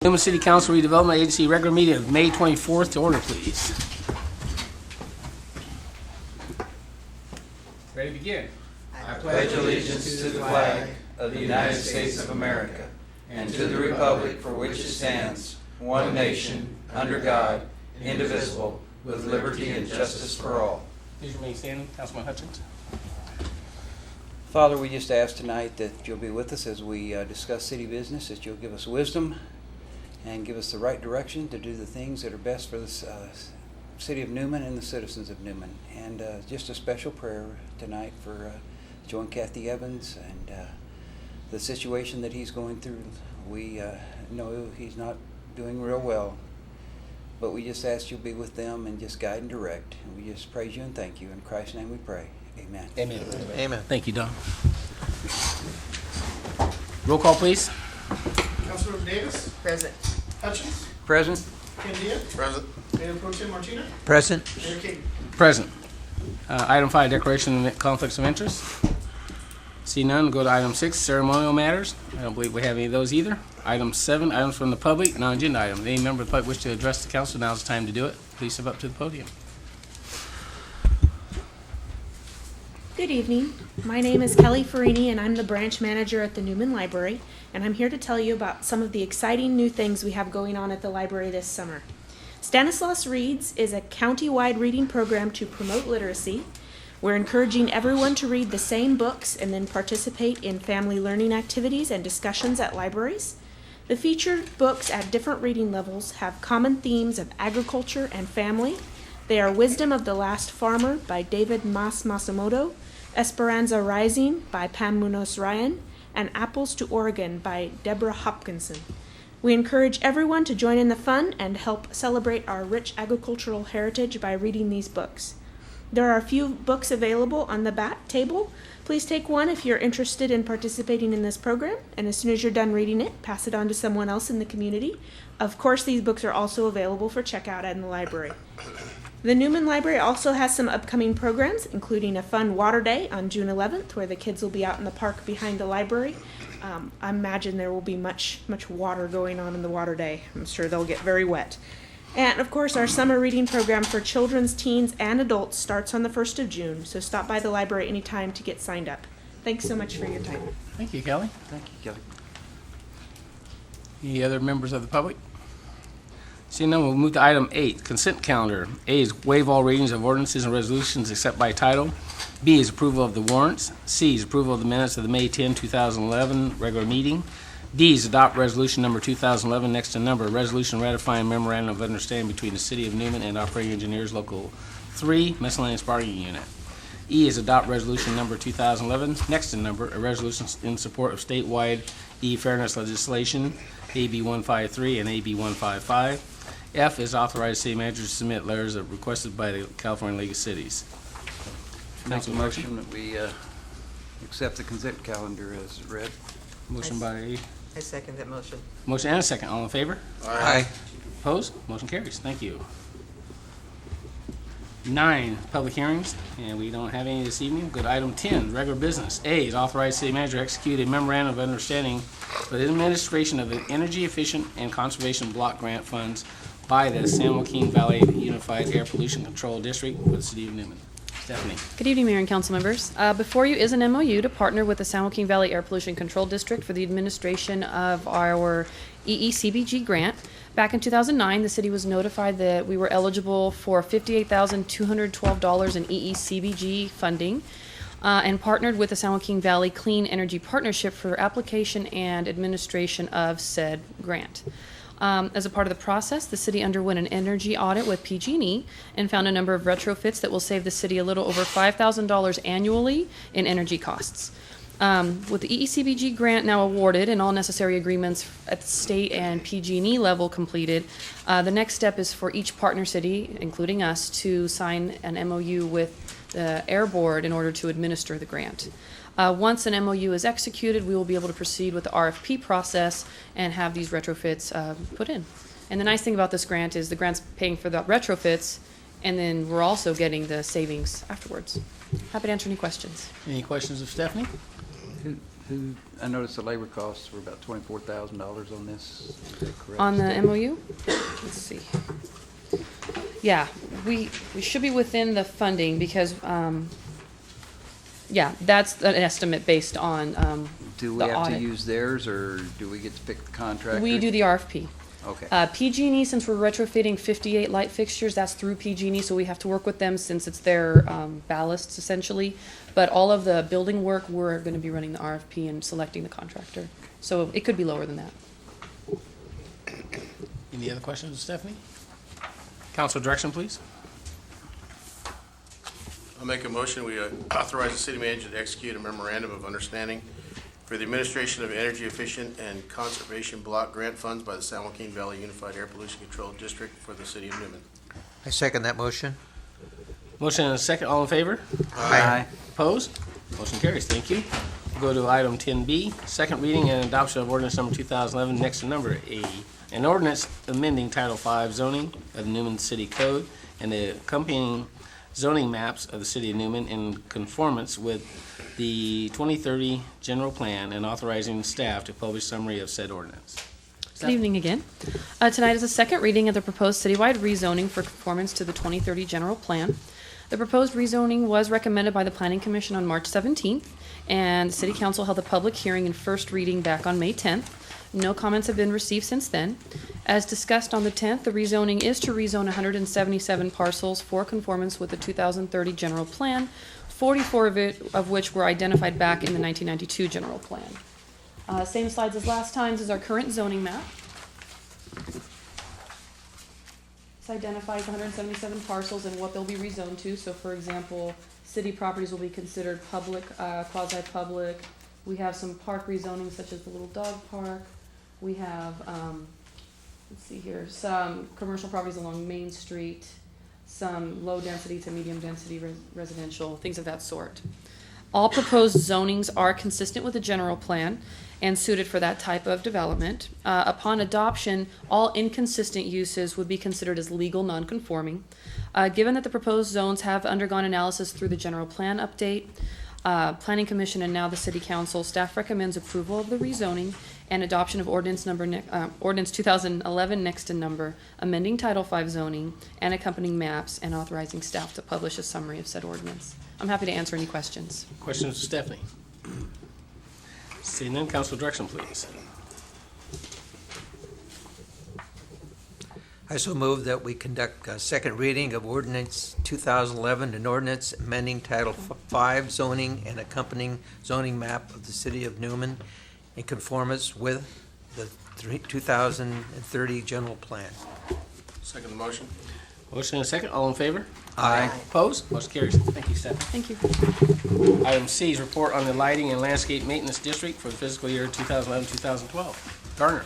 Newman City Council Redevelopment Agency regular meeting of May 24th to order, please. Ready to begin. I pledge allegiance to the flag of the United States of America and to the republic for which it stands, one nation, under God, indivisible, with liberty and justice for all. Please remain standing. Councilman Hutchins. Father, we just ask tonight that you'll be with us as we discuss city business, that you'll give us wisdom and give us the right direction to do the things that are best for the city of Newman and the citizens of Newman. And just a special prayer tonight for Joe and Kathy Evans and the situation that he's going through. We know he's not doing real well, but we just ask you'll be with them and just guide and direct. And we just praise you and thank you. In Christ's name we pray. Amen. Amen. Amen. Thank you, Don. Roll call, please. Councilmember Davis? Present. Hutchins? Present. Candia? Present. Mayor Pro Tem Martina? Present. Mayor King? Present. Item 5, declaration of conflicts of interest. See none, go to item 6, ceremonial matters. I don't believe we have any of those either. Item 7, items from the public, non-agenda item. Any member of the public wish to address the council, now's the time to do it. Please step up to the podium. Good evening. My name is Kelly Farini, and I'm the branch manager at the Newman Library, and I'm here to tell you about some of the exciting new things we have going on at the library this summer. Stanislaus Reads is a county-wide reading program to promote literacy. We're encouraging everyone to read the same books and then participate in family learning activities and discussions at libraries. The featured books at different reading levels have common themes of agriculture and family. They are Wisdom of the Last Farmer by David Masumoto, Esperanza Rising by Pam Munoz Ryan, and Apples to Oregon by Deborah Hopkinson. We encourage everyone to join in the fun and help celebrate our rich agricultural heritage by reading these books. There are a few books available on the back table. Please take one if you're interested in participating in this program, and as soon as you're done reading it, pass it on to someone else in the community. Of course, these books are also available for checkout in the library. The Newman Library also has some upcoming programs, including a fun water day on June 11th, where the kids will be out in the park behind the library. I imagine there will be much water going on in the water day. I'm sure they'll get very wet. And of course, our summer reading program for children's, teens, and adults starts on the 1st of June, so stop by the library anytime to get signed up. Thanks so much for your time. Thank you, Kelly. Thank you, Kelly. Any other members of the public? Seeing none, we'll move to item 8, consent calendar. A is waive all readings of ordinances and resolutions except by title. B is approval of the warrants. C is approval of the minutes of the May 10, 2011 regular meeting. D is adopt resolution number 2011 next to number, resolution ratifying memorandum of understanding between the City of Newman and Operating Engineers Local 3 Miscellaneous Bargaining Unit. E is adopt resolution number 2011 next to number, a resolution in support of statewide e-fairness legislation, AB 153 and AB 155. F is authorize city manager to submit letters requested by the California League of Cities. Make a motion that we accept the consent calendar as read. Motion by, I second that motion. motion and a second. All in favor? Aye. Opposed? Motion carries. Thank you. 9, public hearings, and we don't have any this evening. Go to item 10, regular business. A is authorize city manager to execute a memorandum of understanding for the administration of the energy efficient and conservation block grant funds by the San Joaquin Valley Unified Air Pollution Control District for the City of Newman. Stephanie. Good evening, Mayor and Council members. Before you is an MOU to partner with the San Joaquin Valley Air Pollution Control District for the administration of our EECBG grant. Back in 2009, the city was notified that we were eligible for $58,212 in EECBG funding and partnered with the San Joaquin Valley Clean Energy Partnership for application and administration of said grant. As a part of the process, the city underwent an energy audit with PG&E and found a number of retrofits that will save the city a little over $5,000 annually in energy costs. With the EECBG grant now awarded and all necessary agreements at the state and PG&E level completed, the next step is for each partner city, including us, to sign an MOU with the Air Board in order to administer the grant. Once an MOU is executed, we will be able to proceed with the RFP process and have these retrofits put in. And the nice thing about this grant is the grant's paying for the retrofits, and then we're also getting the savings afterwards. Happy to answer any questions. Any questions of Stephanie? I noticed the labor costs were about $24,000 on this. Is that correct? On the MOU? Let's see. Yeah, we should be within the funding because, yeah, that's an estimate based on Do we the have to audit. use theirs, or do we get to pick the contractor? We do the RFP. Okay. PG&E, since we're retrofitting 58 light fixtures, that's through PG&E, so we have to work with them since it's their ballasts essentially. But all of the building work, we're going to be running the RFP and selecting the contractor. So it could be lower than that. Any other questions, Stephanie? Council direction, please. I'll make a motion, we authorize the city manager to execute a memorandum of understanding for the administration of energy efficient and conservation block grant funds by the San Joaquin Valley Unified Air Pollution Control District for the city of Newman. I second that motion. Motion and a second, all in favor? Aye. Opposed? Motion carries. Thank you. We'll go to item 10B, second reading and adoption of ordinance number 2011, next to number A. An ordinance amending Title V zoning of the Newman City Code and the accompanying zoning maps of the city of Newman in conformance with the 2030 general plan and authorizing staff to publish summary of said ordinance. Good evening again. Tonight is a second reading of the proposed citywide rezoning for conformance to the 2030 general plan. The proposed rezoning was recommended by the Planning Commission on March 17th, and the City Council held a public hearing and first reading back on May 10th. No comments have been received since then. As discussed on the 10th, the rezoning is to rezone 177 parcels for conformance with the 2030 general plan, 44 of which were identified back in the 1992 general plan. Same slides as last time's is our current zoning map. This identifies 177 parcels and what they'll be rezoned to. So for example, city properties will be considered public, quasi-public. We have some park rezoning such as the Little Dog Park. We have, let's see here, some commercial properties along Main Street, some low density to medium density residential, things of that sort. All proposed zonings are consistent with the general plan and suited for that type of development. Upon adoption, all inconsistent uses would be considered as legal nonconforming. Given that the proposed zones have undergone analysis through the general plan update, Planning Commission and now the City Council, staff recommends approval of the rezoning and adoption of ordinance 2011 next to number, amending Title V zoning and accompanying maps and authorizing staff to publish a summary of said ordinance. I'm happy to answer any questions. Questions for Stephanie? Seeing none, council direction, please. I so move that we conduct a second reading of ordinance 2011, an ordinance amending Title V zoning and accompanying zoning map of the city of Newman in conformance with the 2030 general plan. Second the motion. Motion and a second, all in favor? Aye. Opposed? Motion carries. Thank you, Stephanie. Thank you. Item C is report on the lighting and landscape maintenance district for the fiscal year 2011-2012. Garner.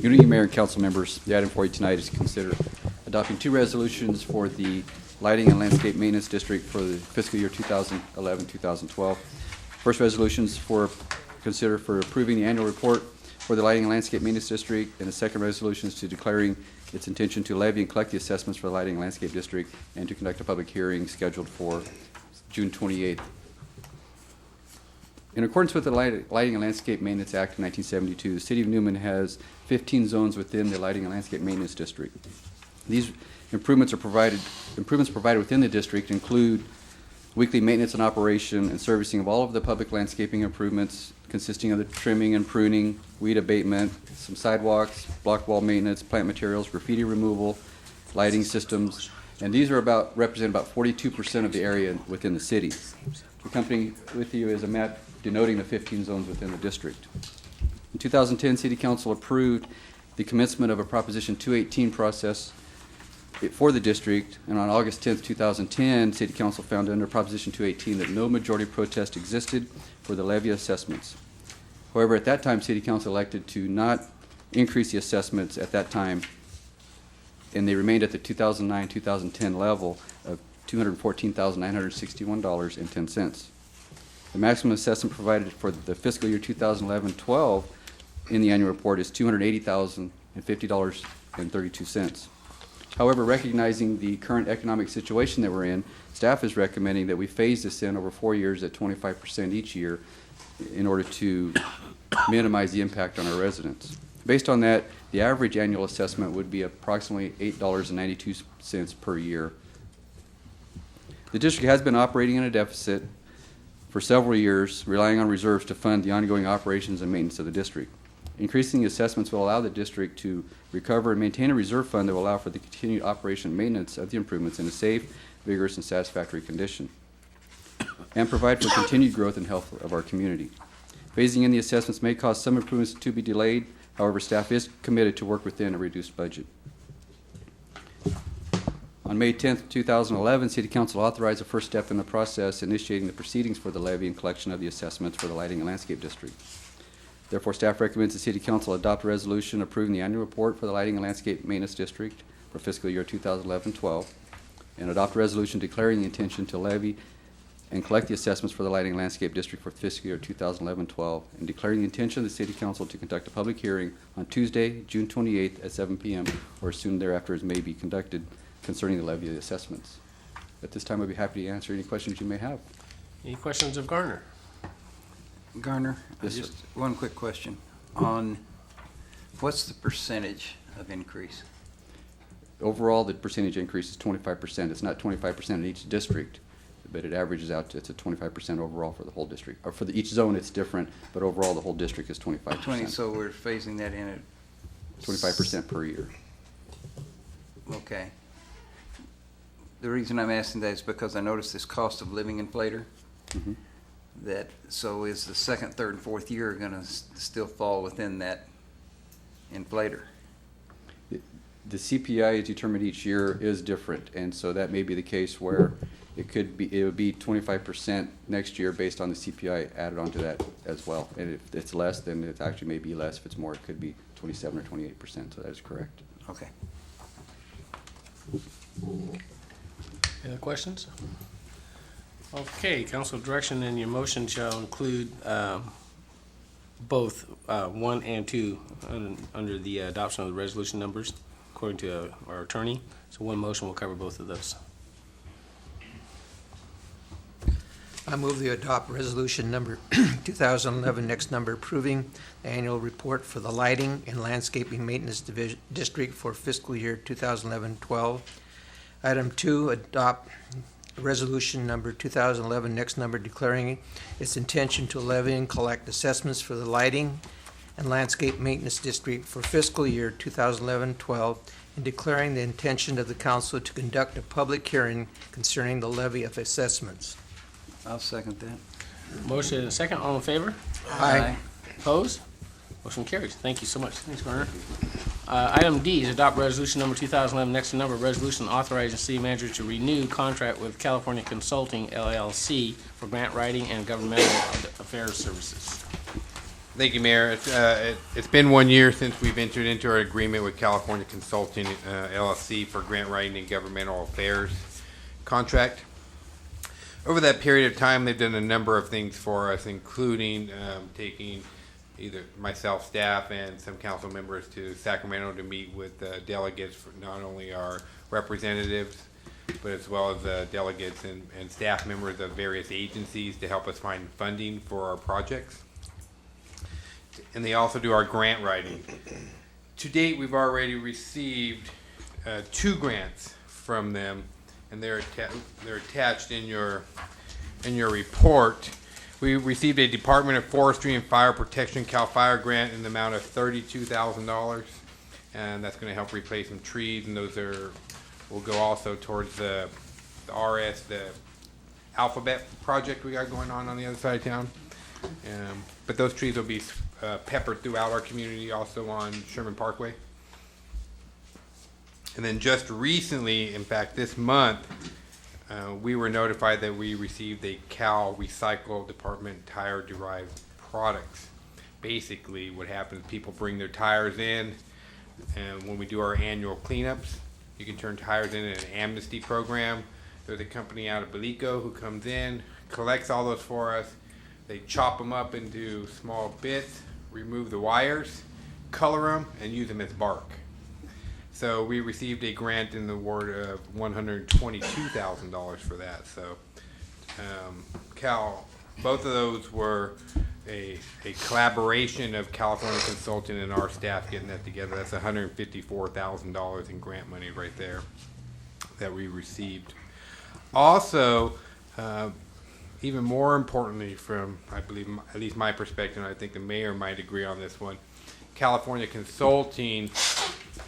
Good evening, Mayor and council members. The item for you tonight is to consider adopting two resolutions for the lighting and landscape maintenance district for the fiscal year 2011-2012. First resolution is consider for approving the annual report for the lighting and landscape maintenance district, and the second resolution is to declaring its intention to levy and collect the assessments for the lighting and landscape district and to conduct a public hearing scheduled for June 28th. In accordance with the Lighting and Landscape Maintenance Act of 1972, the City of Newman has 15 zones within the Lighting and Landscape Maintenance District. These improvements provided within the district include weekly maintenance and operation and servicing of all of the public landscaping improvements, consisting of the trimming and pruning, weed abatement, some sidewalks, block wall maintenance, plant materials, graffiti removal, lighting systems, and these are represent about 42% of the area within the city. Accompanying with you is a map denoting the 15 zones within the district. In 2010, City Council approved the commencement of a Proposition 218 process for the district, and on August 10th, 2010, City Council found under Proposition 218 that no majority protest existed for the levy assessments. However, at that time, City Council elected to not increase the assessments at that time, and they remained at the 2009-2010 level of $214,961.10. The maximum assessment provided for the fiscal year 2011-12 in the annual report is $280,050.32. However, recognizing the current economic situation that we're in, staff is recommending that we phase this in over 4 years at 25% each year in order to minimize the impact on our residents. Based on that, the average annual assessment would be approximately $8.92 per year. The district has been operating in a deficit for several years, relying on reserves to fund the ongoing operations and maintenance of the district. Increasing the assessments will allow the district to recover and maintain a reserve fund that will allow for the continued operation and maintenance of the improvements in a safe, vigorous, and satisfactory condition, and provide for continued growth and health of our community. Phasing in the assessments may cause some improvements to be delayed. However, staff is committed to work within a reduced budget. On May 10th, 2011, City Council authorized the first step in the process, initiating the proceedings for the levy and collection of the assessments for the Lighting and Landscape District. Therefore, staff recommends the City Council adopt a resolution approving the annual report for the Lighting and Landscape Maintenance District for fiscal year 2011-12, and adopt a resolution declaring the intention to levy and collect the assessments for the Lighting and Landscape District for fiscal year 2011-12, and declaring the intention of the City Council to conduct a public hearing on Tuesday, June 28th at 7 p.m. or as soon thereafter as may be conducted concerning the levy of the assessments. At this time, I'd be happy to answer any questions you may have. Any questions of Garner? Garner, Yes, just sir. one quick question. On what's the percentage of increase? Overall, the percentage increase is 25%. It's not 25% in each district, but it averages out to, it's a 25% overall for the whole district. Or for each zone, it's different, but overall, the whole district is 25%. 20, so we're phasing that in at 25% per year. Okay. The reason I'm asking that is because I noticed this cost of living inflator. Mhm. That, so is the second, third, and fourth year gonna still fall within that inflator? The CPI is determined each year is different, and so that may be the case where it would be 25% next year based on the CPI added onto that as well. And if it's less, then it actually may be less. If it's more, it could be 27 or 28%, so that is correct. Okay. Any other questions? Okay, council direction and your motion shall include both 1 and 2 under the adoption of the resolution numbers, according to our attorney. So one motion will cover both of those. I move to adopt resolution number 2011, next number, approving the annual report for the Lighting and Landscaping Maintenance District for fiscal year 2011-12. Item 2, adopt resolution number 2011, next number, declaring its intention to levy and collect assessments for the Lighting and Landscape Maintenance District for fiscal year 2011-12, and declaring the intention of the council to conduct a public hearing concerning the levy of assessments. I'll second that. Motion and a second, all in favor? Aye. Opposed? Motion carries. Thank you so much. Thanks, Garner. Item D is adopt resolution number 2011, next number, resolution authorizing city manager to renew contract with California Consulting LLC for grant writing and governmental affairs services. Thank you, Mayor. It's been 1 year since we've entered into our agreement with California Consulting LLC for grant writing and governmental affairs contract. Over that period of time, they've done a number of things for us, including taking either myself, staff, and some council members to Sacramento to meet with delegates, for not only our representatives, but as well as delegates and staff members of various agencies to help us find funding for our projects. And they also do our grant writing. To date, we've already received 2 grants from them, and they're attached in your report. We received a Department of Forestry and Fire Protection CAL FIRE grant in the amount of $32,000, and that's going to help replace some trees, and those will go also towards the RS, the Alphabet project we got going on the other side of town. But those trees will be peppered throughout our community, also on Sherman Parkway. And then just recently, in fact this month, we were notified that we received a Cal Recycle Department tire-derived products. Basically, what happens, people bring their tires in, and when we do our annual cleanups, you can turn tires in an amnesty program. There's a company out of Belico who comes in, collects all those for us. They chop them up into small bits, remove the wires, color them, and use them as bark. So we received a grant in the award of $122,000 for that. So both of those were a collaboration of California Consulting and our staff getting that together. That's $154,000 in grant money right there that we received. Also, even more importantly from, I believe, at least my perspective, and I think the mayor might agree on this one, California Consulting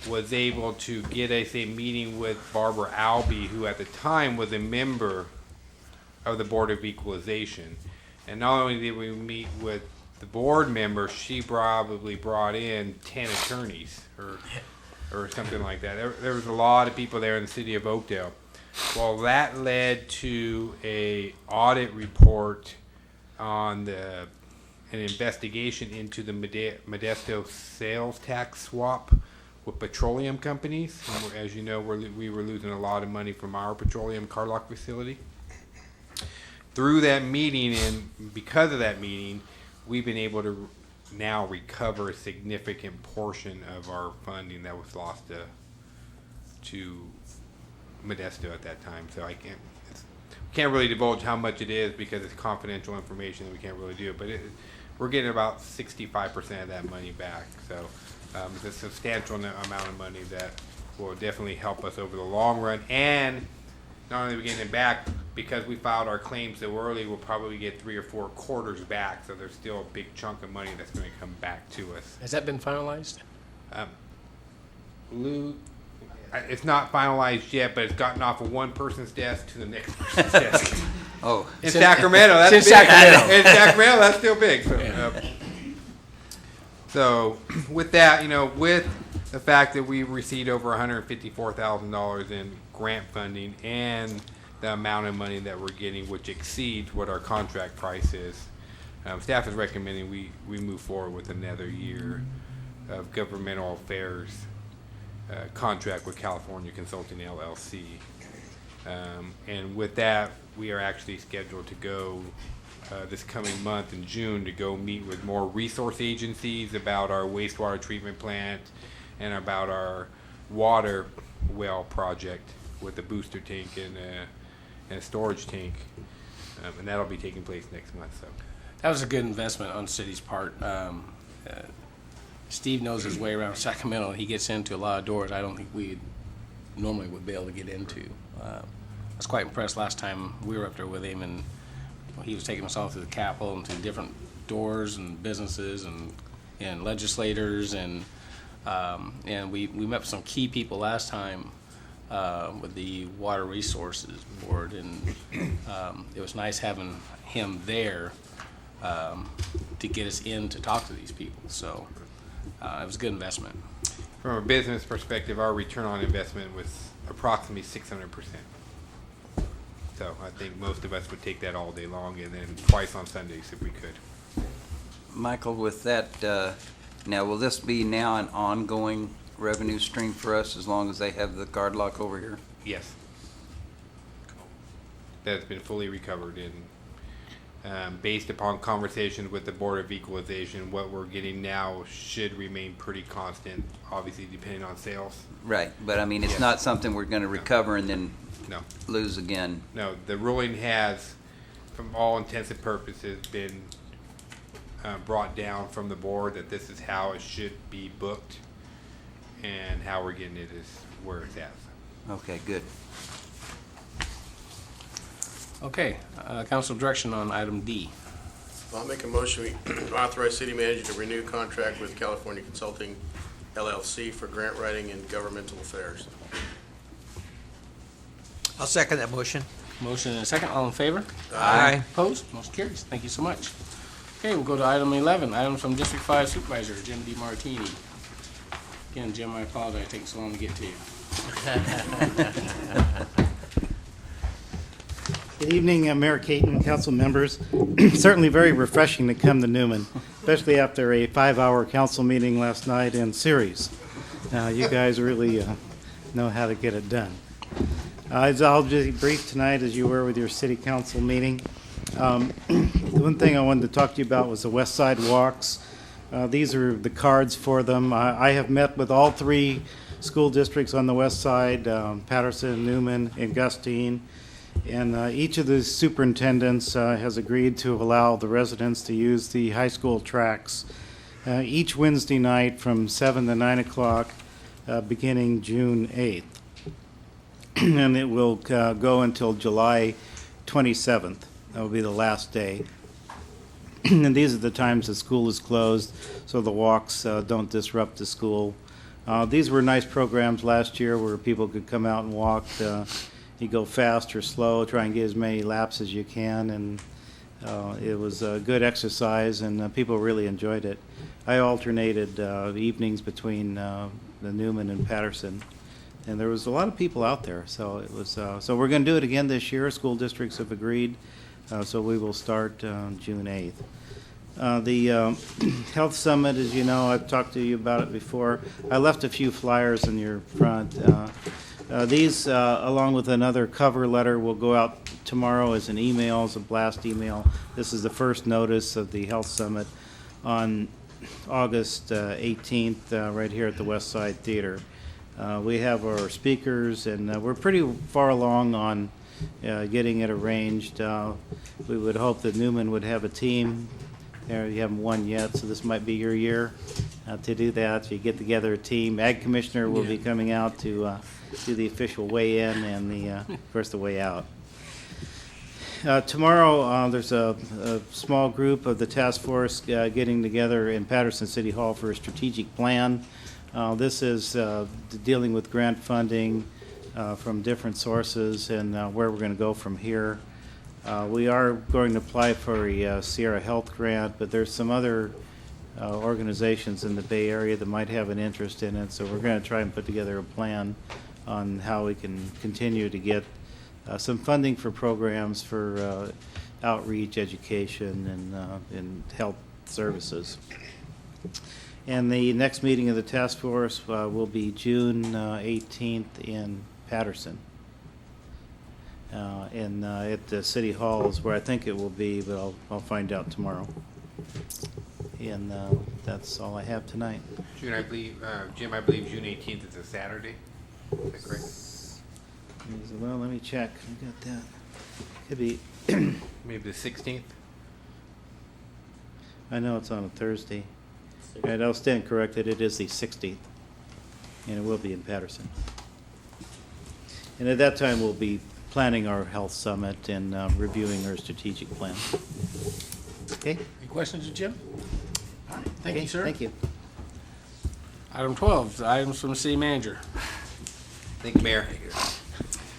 was able to get us a meeting with Barbara Albee, who at the time was a member of the Board of Equalization. And not only did we meet with the board member, she probably brought in 10 attorneys or something like that. There was a lot of people there in the city of Oakdale. Well, that led to a audit report on an investigation into the Modesto sales tax swap with petroleum companies. And as you know, we were losing a lot of money from our petroleum Carlock facility. Through that meeting, and because of that meeting, we've been able to now recover a significant portion of our funding that was lost to Modesto at that time. So can't really divulge how much it is because it's confidential information and we can't really do it. But we're getting about 65% of that money back. So it's a substantial amount of money that will definitely help us over the long run. And not only are we getting it back, because we filed our claims so early, we'll probably get 3 or 4 quarters back. So there's still a big chunk of money that's going to come back to us. Has that been finalized? Lou, it's not finalized yet, but it's gotten off of one person's desk to the next person's desk. Oh, In Sacramento, that's it's in big. Sacramento. In Sacramento, that's still big. So with that, with the fact that we received over $154,000 in grant funding and the amount of money that we're getting, which exceeds what our contract price is, staff is recommending we move forward with another year of governmental affairs contract with California Consulting LLC. And with that, we are actually scheduled to go this coming month in June to go meet with more resource agencies about our wastewater treatment plant and about our water well project with a booster tank and a storage tank. And that'll be taking place next month. So That was a good investment on the city's part. Steve knows his way around Sacramento. He gets into a lot of doors I don't think we normally would be able to get into. I was quite impressed last time we were up there with him, and he was taking us all through the Capitol and to different doors and businesses and legislators, and we met with some key people last time with the Water Resources Board, and it was nice having him there to get us in to talk to these people. So it was a good investment. from a business perspective, our return on investment was approximately 600%. So I think most of us would take that all day long and then twice on Sundays if we could. Michael, with that, now will this be now an ongoing revenue stream for us as long as they have the guard lock over here? Yes. That's been fully recovered and based upon conversations with the Board of Equalization, what we're getting now should remain pretty constant, obviously depending on sales. Right, but I mean, it's not something we're going to recover and then No. lose again. No, the ruling has, from all intents and purposes, been brought down from the board that this is how it should be booked, and how we're getting it is where it's at. Okay, good. Okay, council direction on item D. I'll make a motion, we authorize city manager to renew contract with California Consulting LLC for grant writing and governmental affairs. I'll second that motion. Motion and a second, all in favor? Aye. Opposed? Motion carries. Thank you so much. Okay, we'll go to item 11, item from District 5 Supervisor Jim DiMartini. Again, Jim, I apologize it takes so long to get to you. Good evening, Mayor Caton, council members. Certainly very refreshing to come to Newman, especially after a 5-hour council meeting last night in series. You guys really know how to get it done. I'll just be brief tonight as you were with your city council meeting. The one thing I wanted to talk to you about was the West Side Walks. These are the cards for them. I have met with all 3 school districts on the west side, Patterson, Newman, and Gustine. And each of the superintendents has agreed to allow the residents to use the high school tracks each Wednesday night from 7 to 9 o'clock, beginning June 8th. And it will go until July 27th. That will be the last day. And these are the times the school is closed, so the walks don't disrupt the school. These were nice programs last year where people could come out and walk. You go fast or slow, try and get as many laps as you can, and it was a good exercise, and people really enjoyed it. I alternated evenings between the Newman and Patterson, and there was a lot of people out there. So it was. So we're going to do it again this year. School districts have agreed, so we will start June 8th. The Health Summit, as you know, I've talked to you about it before. I left a few flyers in your front. These, along with another cover letter, will go out tomorrow as an email, as a blast email. This is the first notice of the Health Summit on August 18th, right here at the West Side Theater. We have our speakers, and we're pretty far along on getting it arranged. We would hope that Newman would have a team. You haven't won yet, so this might be your year to do that. You get together a team. Ag Commissioner will be coming out to do the official weigh-in and of course, the way out. Tomorrow, there's a small group of the task force getting together in Patterson City Hall for a strategic plan. This is dealing with grant funding from different sources and where we're going to go from here. We are going to apply for a Sierra Health grant, but there's some other organizations in the Bay Area that might have an interest in it, so we're going to try and put together a plan on how we can continue to get some funding for programs for outreach, education, and health services. And the next meeting of the task force will be June 18th in Patterson. And at the City Hall is where I think it will be, but I'll find out tomorrow. And that's all I have tonight. June, I believe, Jim, I believe June 18th is a Saturday. Is that correct? Well, let me check. I got that. Could be. Maybe the 16th? I know it's on a Thursday. And I'll stand corrected. It is the 16th, and it will be in Patterson. And at that time, we'll be planning our health summit and reviewing our strategic plan. Okay? Any questions of Jim? All right, thank you, sir. Thank you. Item 12, items from the city manager. Thank you, Mayor.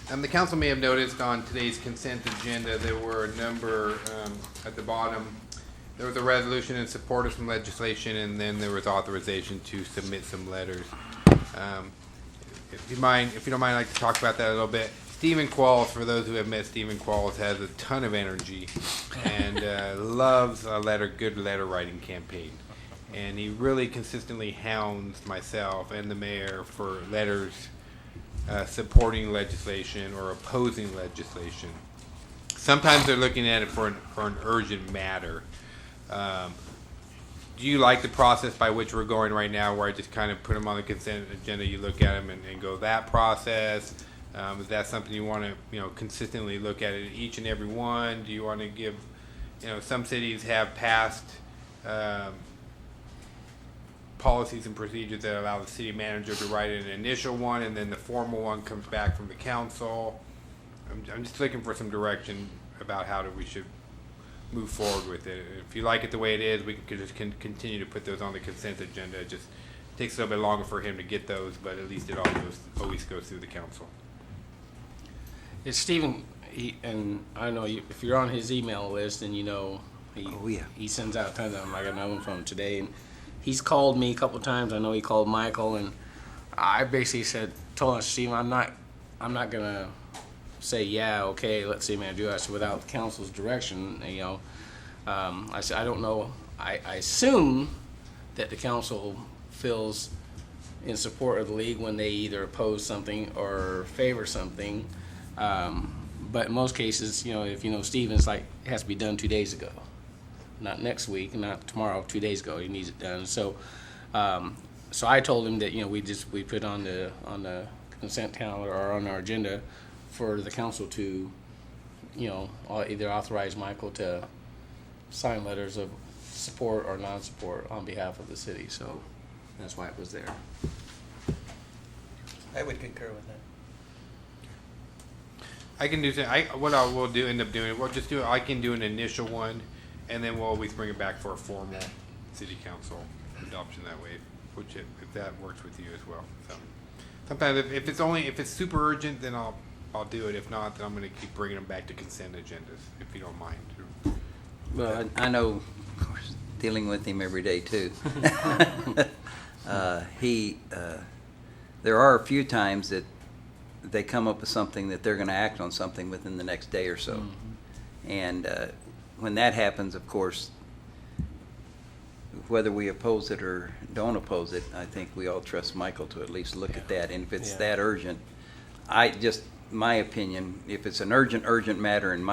The council may have noticed on today's consent agenda, there were a number at the bottom. There was a resolution in support of some legislation, and then there was authorization to submit some letters. If you don't mind, I'd like to talk about that a little bit. Stephen Qualls, for those who have met Stephen Qualls, has a ton of energy and loves a good letter writing campaign. And he really consistently hounds myself and the mayor for letters supporting legislation or opposing legislation. Sometimes they're looking at it for an urgent matter. Do you like the process by which we're going right now, where I just kind of put them on the consent agenda, you look at them and go that process? Is that something you want to, consistently look at it each and every one? Do you want to give, some cities have passed policies and procedures that allow the city manager to write an initial one, and then the formal one comes back from the council. I'm just looking for some direction about how we should move forward with it. If you like it the way it is, we can just continue to put those on the consent agenda. It just takes a little bit longer for him to get those, but at least it always goes through the council. It's Stephen, and I know if you're on his email list, and he sends out tons of them. I got another one from him today, and he's called me a couple of times. I know he called Michael, and I basically told him, Stephen, I'm not gonna say okay, let's see, man, do that without the council's direction. I said I don't know. I assume that the council feels in support of the league when they either oppose something or favor something. But in most cases, if Stephen's it has to be done 2 days ago, not next week, not tomorrow, 2 days ago. He needs it done. So So I told him that, we put on the consent calendar or on our agenda for the council to, either authorize Michael to sign letters of support or non-support on behalf of the city. So that's why it was there. I would concur with that. I can do, what I will do, end up doing, I can do an initial one, and then we'll always bring it back for a formal city council adoption that way, if that works with you as well. So sometimes if it's super urgent, then I'll do it. If not, then I'm gonna keep bringing them back to consent agendas, if you don't mind. Well, I know, of course, dealing with him every day too. There are a few times that they come up with something that they're going to act on something within the next day or so. Mm-hmm. And when that happens, of course, whether we oppose it or don't oppose it, I think we all trust Michael to at least look at that. And if it's that urgent, my opinion, if it's an urgent matter and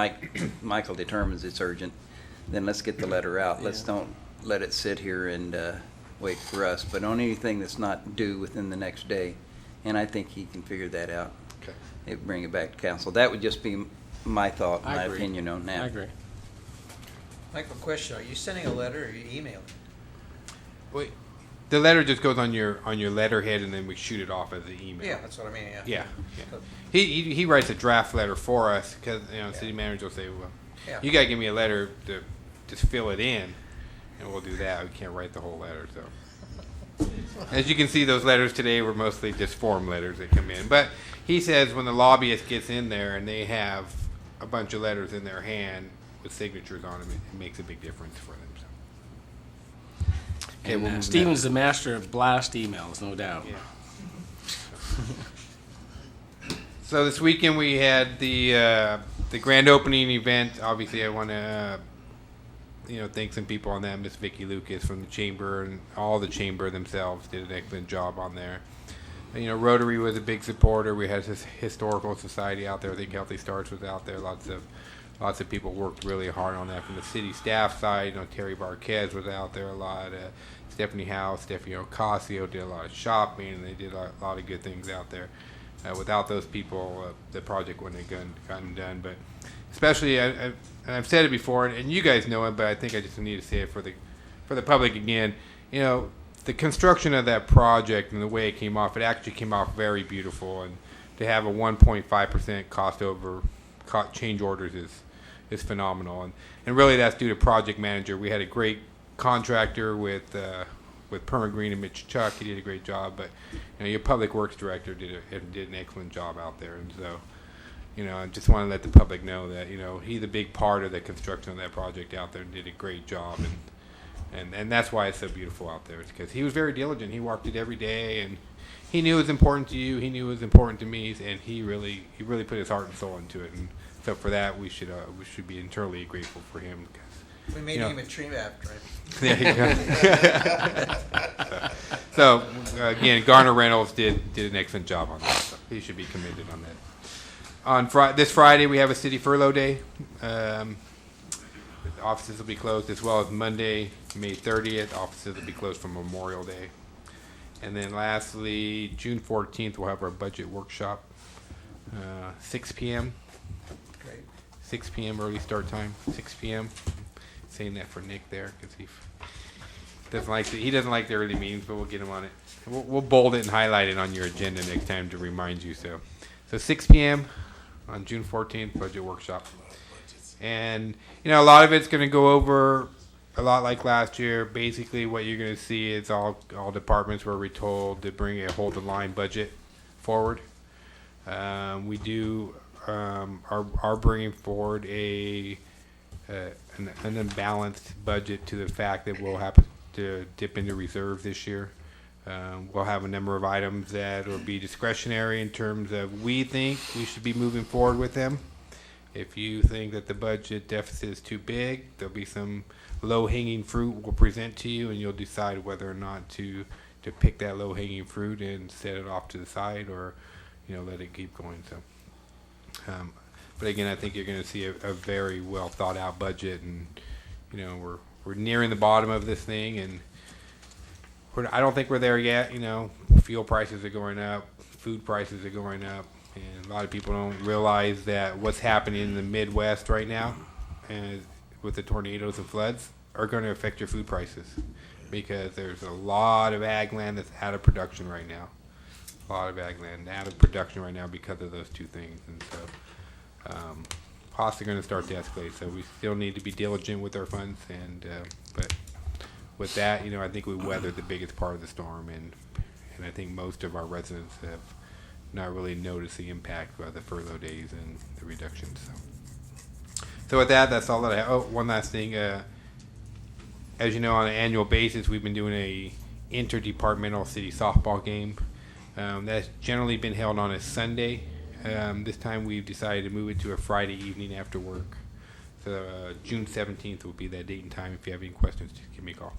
Michael determines it's urgent, then let's get the letter out. Let's don't let it sit here and wait for us. But on anything that's not due within the next day, and I think he can figure that out. Okay. Bring it back to council. That would just be my thought, I my agree. opinion on that. I agree. Michael, question, are you sending a letter or are you emailing? Wait, the letter just goes on your letterhead, and then we shoot it off as an email. Yeah, that's what I mean, Yeah. He writes a draft letter for us because city manager will say, well, Yeah. you gotta give me a letter to just fill it in, and we'll do that. We can't write the whole letter, so. As you can see, those letters today were mostly just form letters that come in. But he says when the lobbyist gets in there and they have a bunch of letters in their hand with signatures on them, it makes a big difference for them. So. Okay, And we'll move Steven's the master of blast emails, no doubt. Yeah. So this weekend we had the grand opening event. Obviously, I want to thank some people on that. Miss Vicki Lucas from the chamber and all the chamber themselves did an excellent job on there. And, Rotary was a big supporter. We had this historical society out there. I think Healthy Starts was out there. Lots of people worked really hard on that from the city staff side. Terry Barquez was out there a lot. Stephanie House, Stephanie Ocasio did a lot of shopping, and they did a lot of good things out there. Without those people, the project wouldn't have gotten done. But especially, and I've said it before, and you guys know it, but I think I just need to say it for the public again. The construction of that project and the way it came off, it actually came off very beautiful. And to have a 1.5% cost over change orders is phenomenal. And really, that's due to project manager. We had a great contractor with Perma Green and Mitch Chuck. He did a great job, but your public works director did an excellent job out there. And so, I just want to let the public know that he's a big part of the construction of that project out there and did a great job. And that's why it's so beautiful out there. It's because he was very diligent. He walked it every day, and he knew it was important to you. He knew it was important to me, and he really put his heart and soul into it. And so for that, we should be internally grateful for him. We made him a tree after it. There you go. So again, Garner Reynolds did an excellent job on that. So he should be commended on that. On this Friday, we have a city furlough day. The offices will be closed, as well as Monday, May 30th. Offices will be closed for Memorial Day. And then lastly, June 14th, we'll have our budget workshop, 6 p.m. Great. 6 p.m. early start time, 6 p.m. Saying that for Nick there, because he doesn't like the early meetings, but we'll get him on it. We'll bold it and highlight it on your agenda next time to remind you. So 6 p.m. on June 14th, budget workshop. And, a lot of it's going to go over a lot like last year. Basically, what you're going to see is all departments were told to bring a hold-the-line budget forward. We do are bringing forward an imbalanced budget to the fact that we'll have to dip into reserve this year. We'll have a number of items that will be discretionary in terms of we think we should be moving forward with them. If you think that the budget deficit is too big, there'll be some low-hanging fruit we'll present to you, and you'll decide whether or not to pick that low-hanging fruit and set it off to the side, or let it keep going. So, but again, I think you're going to see a very well thought out budget, and we're nearing the bottom of this thing, and I don't think we're there yet. You know, fuel prices are going up, food prices are going up, and a lot of people don't realize that what's happening in the Midwest right now, and with the tornadoes and floods, are going to affect your food prices, because there's a lot of ag land that's out of production right now. A lot of ag land out of production right now because of those two things, and so costs are going to start to escalate. So we still need to be diligent with our funds, and but with that, you know, I think we weathered the biggest part of the storm, and I think most of our residents have not really noticed the impact of the furlough days and the reductions. So with that, that's all that I have. Oh, one last thing. As you know, on an annual basis, we've been doing a interdepartmental city softball game. That's generally been held on a Sunday. This time we've decided to move it to a Friday evening after work. So June 17th will be that date and time. If you have any questions, just give me a call.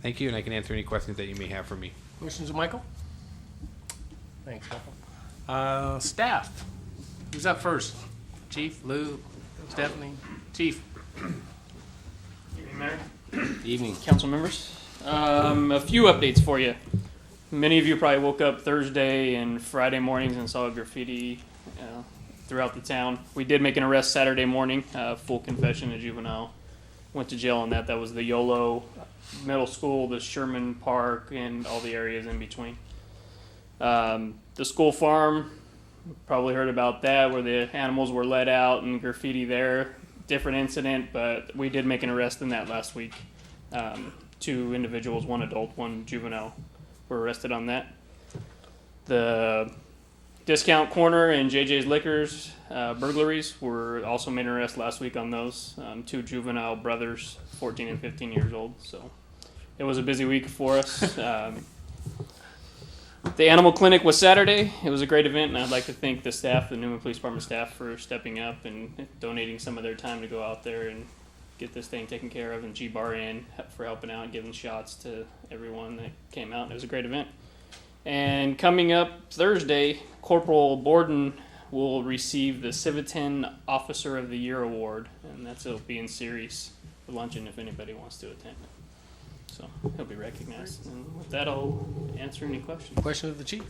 Thank you, and I can answer any questions that you may have for me. Questions of Michael? Thanks, Michael. Staff, who's up first? Chief, Lou, Stephanie? Chief? Evening, Mayor. Evening. Council members. A few updates for you. Many of you probably woke up Thursday and Friday mornings and saw graffiti throughout the town. We did make an arrest Saturday morning, full confession, a juvenile. Went to jail on that. That was the YOLO Middle School, the Sherman Park, and all the areas in between. The school farm, probably heard about that, where the animals were let out and graffiti there. Different incident, but we did make an arrest in that last week. 2 individuals, 1 adult, 1 juvenile, were arrested on that. The Discount Corner and JJ's Liquors burglaries were also made an arrest last week on those. 2 juvenile brothers, 14 and 15 years old. So it was a busy week for us. The animal clinic was Saturday. It was a great event, and I'd like to thank the staff, the Newman Police Department staff, for stepping up and donating some of their time to go out there and get this thing taken care of, and G-Bar in for helping out and giving shots to everyone that came out. It was a great event. And coming up Thursday, Corporal Borden will receive the Civitan Officer of the Year Award, and it'll be in series for luncheon if anybody wants to attend. So he'll be recognized. And with that, I'll answer any questions. Question of the chief?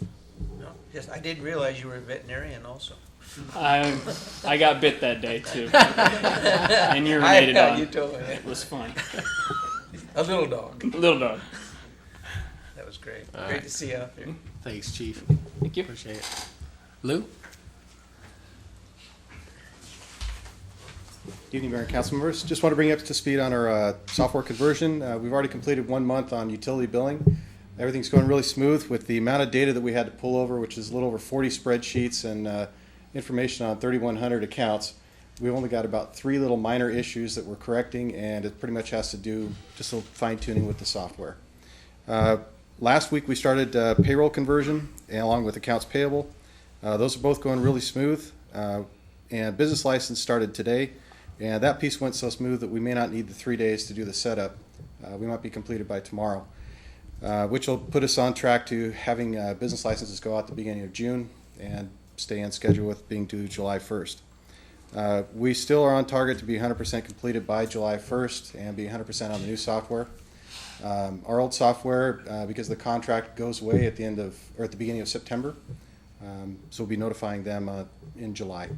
No, just, I didn't realize you were a veterinarian also. I got bit that day too, and urinated on. You told me. It was fun. A little dog. Little dog. That was great. All Great right. to see you out here. Thanks, Chief. Thank you. Appreciate it. Lou? Evening, Mayor and Council members. Just want to bring you up to speed on our software conversion. We've already completed 1 month on utility billing. Everything's going really smooth with the amount of data that we had to pull over, which is a little over 40 spreadsheets and information on 3,100 accounts. We've only got about 3 little minor issues that we're correcting, and it pretty much has to do just a fine tuning with the software. Last week we started payroll conversion along with accounts payable. Those are both going really smooth. And business license started today. And that piece went so smooth that we may not need the 3 days to do the setup. We might be completed by tomorrow, which will put us on track to having business licenses go out at the beginning of June and stay on schedule with being due July 1st. We still are on target to be 100% completed by July 1st and be 100% on the new software. Our old software, because the contract goes away at the end of, or at the beginning of September, so we'll be notifying them in July.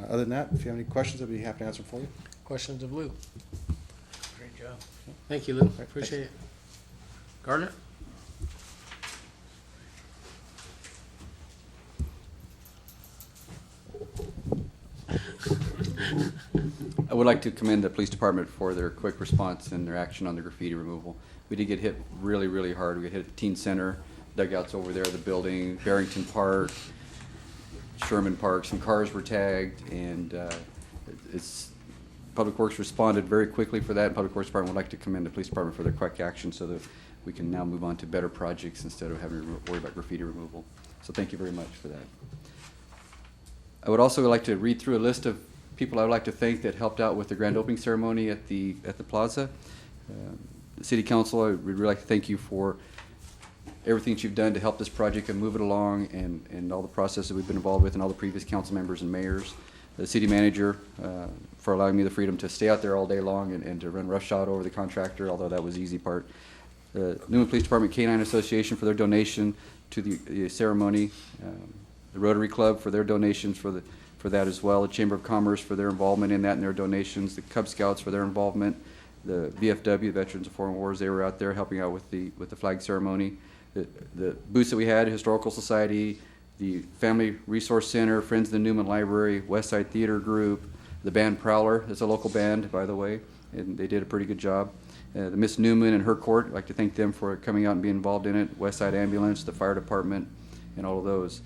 Other than that, if you have any questions, I'd be happy to answer them for you. Questions of Lou? Great job. Thank you, Lou. Appreciate it. Gardner? I would like to commend the police department for their quick response and their action on the graffiti removal. We did get hit really, really hard. We got hit at the teen center, dugouts over there, the building, Barrington Park, Sherman Park. Some cars were tagged, and Public Works responded very quickly for that. Public Works Department would like to commend the police department for their quick action so that we can now move on to better projects instead of having to worry about graffiti removal. So thank you very much for that. I would also like to read through a list of people I would like to thank that helped out with the grand opening ceremony at the plaza. The City Council, I would really like to thank you for everything that you've done to help this project and move it along, and all the processes we've been involved with, and all the previous council members and mayors. The city manager for allowing me the freedom to stay out there all day long and to run roughshod over the contractor, although that was the easy part. the Newman Police Department K-9 Association for their donation to the ceremony, the Rotary Club for their donations for that as well, the Chamber of Commerce for their involvement in that and their donations, the Cub Scouts for their involvement, the VFW, Veterans of Foreign Wars, they were out there helping out with the flag ceremony. The booths that we had, Historical Society, the Family Resource Center, Friends of the Newman Library, West Side Theater Group, the band Prowler, it's a local band, by the way, and they did a pretty good job. The Miss Newman and her court, I'd like to thank them for coming out and being involved in it, West Side Ambulance, the fire department, and all of those.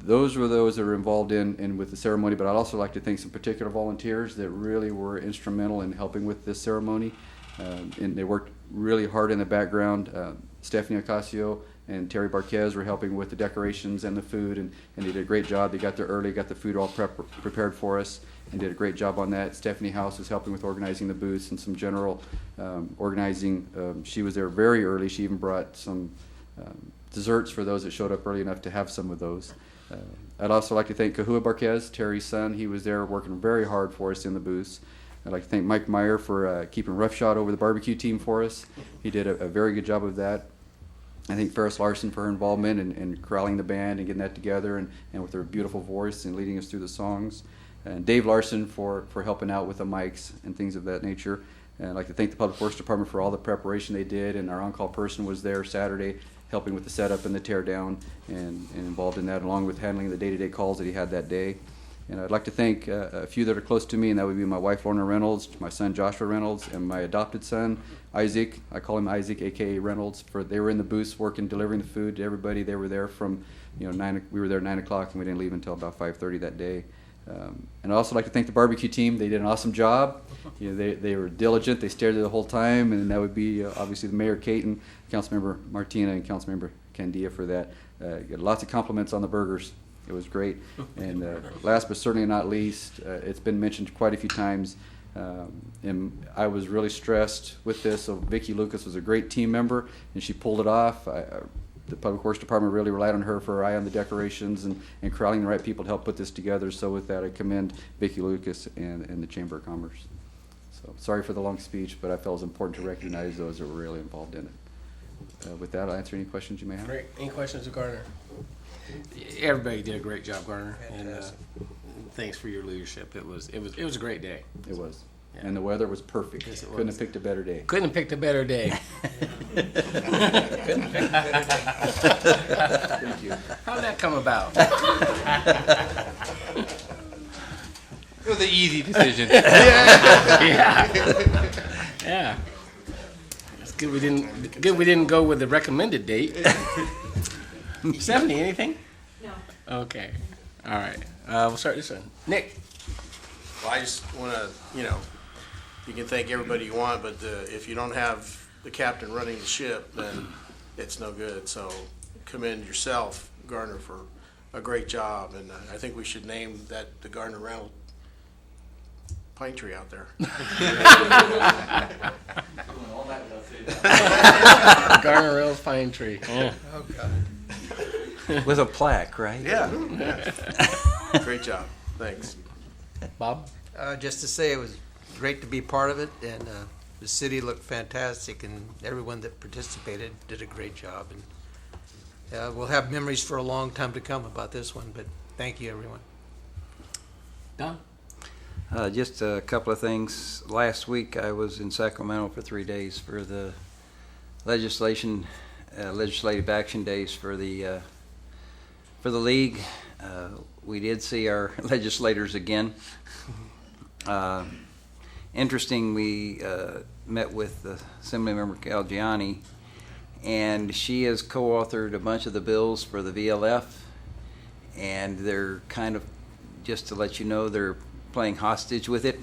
Those were those that were involved in with the ceremony, but I'd also like to thank some particular volunteers that really were instrumental in helping with this ceremony. And they worked really hard in the background. Stephanie Ocasio and Terry Barquez were helping with the decorations and the food, and they did a great job. They got there early, got the food all prepared for us, and did a great job on that. Stephanie House is helping with organizing the booths and some general organizing. She was there very early. She even brought some desserts for those that showed up early enough to have some of those. I'd also like to thank Kahua Barquez, Terry's son. He was there working very hard for us in the booths. I'd like to thank Mike Meyer for keeping roughshod over the barbecue team for us. He did a very good job of that. I think Ferris Larson for her involvement in corralling the band and getting that together and with her beautiful voice and leading us through the songs. And Dave Larson for helping out with the mics and things of that nature. And I'd like to thank the Public Works Department for all the preparation they did, and our on-call person was there Saturday helping with the setup and the tear down and involved in that, along with handling the day-to-day calls that he had that day. And I'd like to thank a few that are close to me, and that would be my wife, Lorna Reynolds, my son, Joshua Reynolds, and my adopted son, Isaac. I call him Isaac, a.k.a. Reynolds. They were in the booths working, delivering the food to everybody. They were there from, we were there at 9 o'clock, and we didn't leave until about 5:30 that day. And I'd also like to thank the barbecue team. They did an awesome job. They were diligent. They stayed there the whole time, and that would be obviously the Mayor Caton, Councilmember Martina, and Councilmember Candia for that. Got lots of compliments on the burgers. It was great. And last but certainly not least, it's been mentioned quite a few times, and I was really stressed with this. So Vicki Lucas was a great team member, and she pulled it off. The Public Works Department really relied on her for her eye on the decorations and corralling the right people to help put this together. So with that, I commend Vicki Lucas and the Chamber of Commerce. So sorry for the long speech, but I felt it was important to recognize those that were really involved in it. With that, I'll answer any questions you may have. Great. Any questions of Garner? Everybody did a great job, Garner, and thanks for your leadership. It was a great day. It was. Yeah. And the weather was perfect. Yes, it Couldn't was. have picked a better day. Couldn't have picked a better day. Thank you. How'd that come about? It was an easy decision. Yeah. It's good we didn't go with the recommended date. Stephanie, anything? No. Okay. All right. We'll start this one. Nick. Well, I just want to, you can thank everybody you want, but if you don't have the captain running the ship, then it's no good. So commend yourself, Garner, for a great job, and I think we should name that the Garner Reynolds pine tree out there. Garner Reynolds pine tree. Yeah. Oh, God. With a plaque, right? Yeah. Great job. Thanks. Bob? Just to say it was great to be part of it, and the city looked fantastic, and everyone that participated did a great job. And we'll have memories for a long time to come about this one, but thank you, everyone. Don? Just a couple of things. Last week I was in Sacramento for 3 days for the legislative action days for the league. We did see our legislators again. Interesting, we met with Assemblymember Galgiani, and she has co-authored a bunch of the bills for the VLF, and they're kind of, just to let you know, they're playing hostage with it,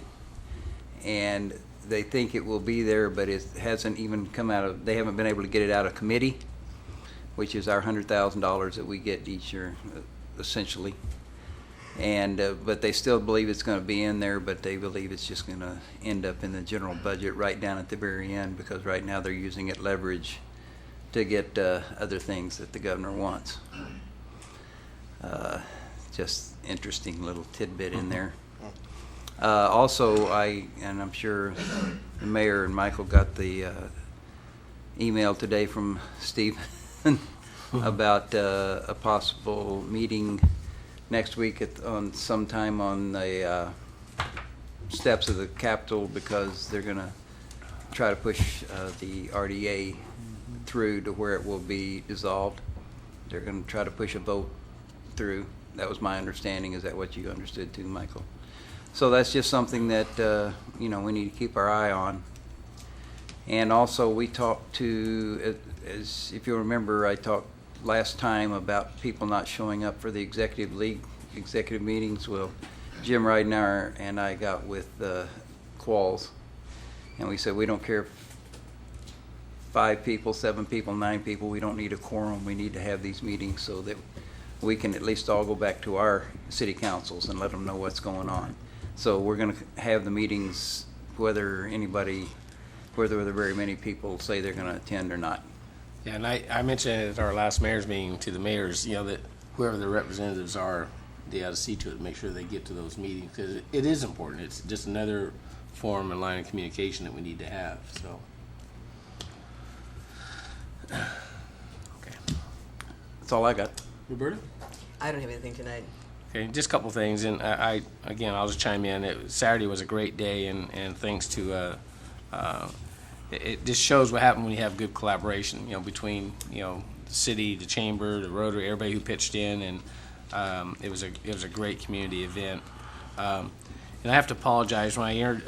and they think it will be there, but it hasn't even come out of, they haven't been able to get it out of committee, which is our $100,000 that we get each year, essentially. And but they still believe it's going to be in there, but they believe it's just going to end up in the general budget right down at the very end, because right now they're using it leverage to get other things that the governor wants. Just interesting little tidbit in there. Also, and I'm sure the mayor and Michael got the email today from Steve about a possible meeting next week on sometime on the steps of the Capitol, because they're going to try to push the RDA through to where it will be dissolved. They're going to try to push a vote through. That was my understanding. Is that what you understood too, Michael? So that's just something that we need to keep our eye on. And also, we talked to, as if you remember, I talked last time about people not showing up for the executive meetings. Well, Jim Ridenour and I got with Qualls, and we said we don't care if 5 people, 7 people, 9 people. We don't need a quorum. We need to have these meetings so that we can at least all go back to our city councils and let them know what's going on. So we're going to have the meetings whether there are very many people say they're going to attend or not. Yeah, and I mentioned at our last mayor's meeting to the mayors, that whoever the representatives are, they ought to see to it, make sure they get to those meetings, because it is important. It's just another form and line of communication that we need to have, so. Okay. That's all I got. Roberta? I don't have anything tonight. Okay, just a couple things, and I'll just chime in. Saturday was a great day, and thanks to, it just shows what happens when you have good collaboration, between, the city, the chamber, the Rotary, everybody who pitched in, and it was a great community event. And I have to apologize when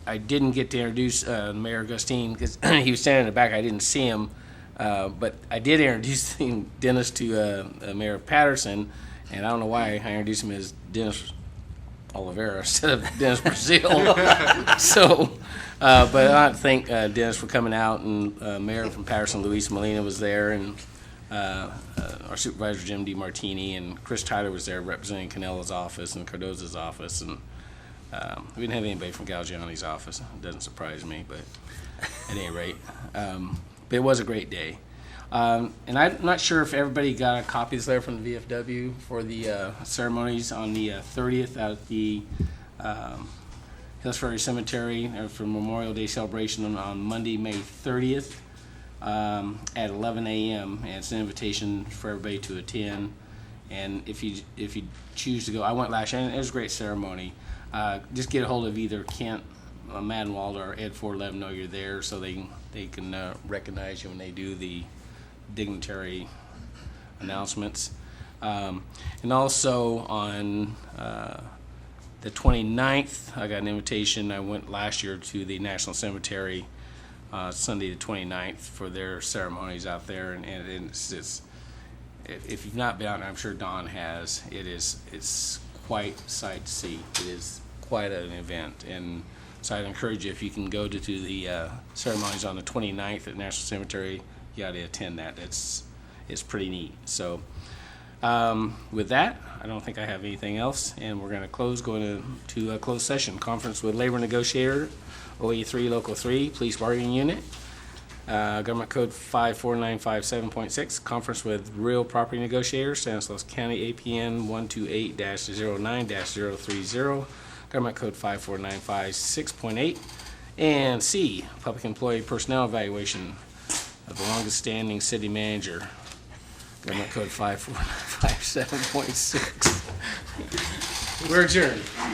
I didn't get to introduce Mayor Gustine, because he was standing in the back. I didn't see him, but I did introduce Dennis to Mayor Patterson, and I don't know why I introduced him as Dennis Oliveira instead of Dennis Brazil. So, but I want to thank Dennis for coming out, and Mayor from Patterson, Luis Molina, was there, and our supervisor, Jim DiMartini, and Chris Tyler was there representing Canella's office and Cardoza's office, and we didn't have anybody from Galgiani's office. It doesn't surprise me, but at any rate. But it was a great day. And I'm not sure if everybody got a copy of this letter from the VFW for the ceremonies on the 30th at the Hills Ferry Cemetery for Memorial Day celebration on Monday, May 30th at 11 a.m. And it's an invitation for everybody to attend. And if you choose to go, I went last year, and it was a great ceremony. Just get a hold of either Kent Madenwald or Ed Ford, let them know you're there, so they can recognize you when they do the dignitary announcements. And also on the 29th, I got an invitation. I went last year to the National Cemetery Sunday the 29th for their ceremonies out there, and it's if you've not been out, and I'm sure Don has, it's quite a sight to see. It is quite an event, and so I'd encourage you, if you can go to the ceremonies on the 29th at National Cemetery, you got to attend that. It's pretty neat. So with that, I don't think I have anything else, and we're going to go into a closed session. Conference with labor negotiator, OE3 Local 3, Police Bargaining Unit, Government Code 54957.6, conference with real property negotiator, Stanislaus County APN 128-09-030, Government Code 54956.8, and C, Public Employee Personnel Evaluation of the longest standing city manager, Government Code 54957.6. We're adjourned.